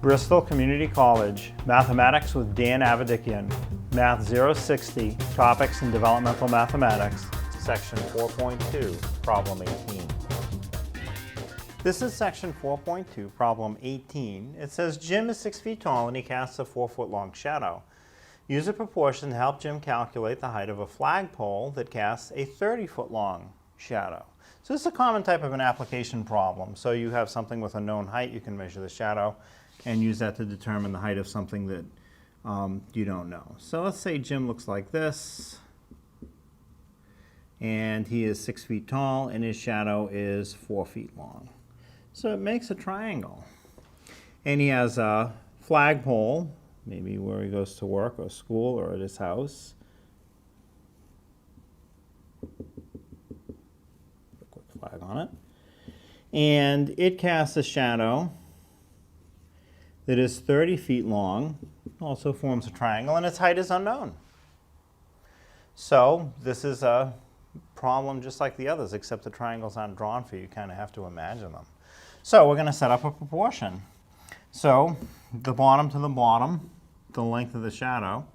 Bristol Community College, Mathematics with Dan Avedikian, Math 060, Topics in Developmental Mathematics, Section 4.2, Problem 18. This is Section 4.2, Problem 18. It says Jim is 6 feet tall and he casts a 4-foot long shadow. Use a proportion to help Jim calculate the height of a flagpole that casts a 30-foot long shadow. So this is a common type of an application problem. So you have something with a known height, you can measure the shadow and use that to determine the height of something that you don't know. So let's say Jim looks like this, and he is 6 feet tall, and his shadow is 4 feet long. So it makes a triangle. And he has a flagpole, maybe where he goes to work or school or at his house. Put a quick flag on it. And it casts a shadow that is 30 feet long, also forms a triangle, and its height is unknown. So this is a problem just like the others, except the triangles aren't drawn for you. You kind of have to imagine them. So we're going to set up a proportion. So the bottom to the bottom, the length of the shadow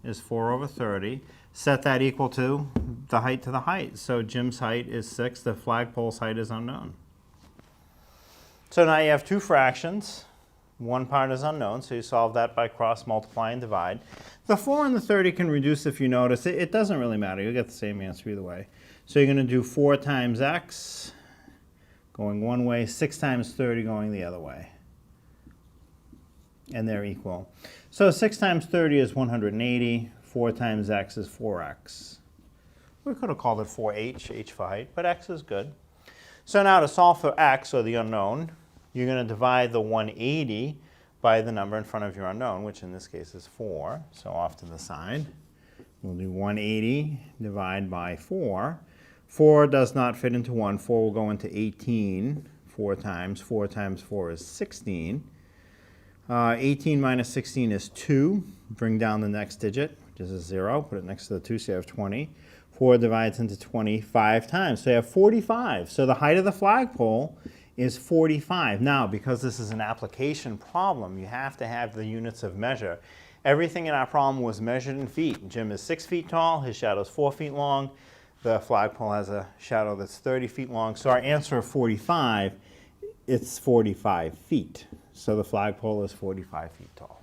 is 4 over 30. Set that equal to the height to the height. So Jim's height is 6. The flagpole's height is unknown. So now you have two fractions. One part is unknown, so you solve that by cross multiply and divide. The 4 and the 30 can reduce if you notice. It doesn't really matter. You'll get the same answer either way. So you're going to do 4 times x going one way, 6 times 30 going the other way. And they're equal. So 6 times 30 is 180. 4 times x is 4x. We could have called it 4h, h for height, but x is good. So now to solve for x, or the unknown, you're going to divide the 180 by the number in front of your unknown, which in this case is 4. So off to the side, we'll do 180 divided by 4. 4 does not fit into 1. 4 will go into 18 4 times. 4 times 4 is 16. 18 minus 16 is 2. Bring down the next digit, which is a 0. Put it next to the 2, so you have 20. 4 divides into 25 times. So you have 45. So the height of the flagpole is 45. Now, because this is an application problem, you have to have the units of measure. Everything in our problem was measured in feet. Jim is 6 feet tall, his shadow is 4 feet long. The flagpole has a shadow that's 30 feet long. So our answer of 45, it's 45 feet. So the flagpole is 45 feet tall.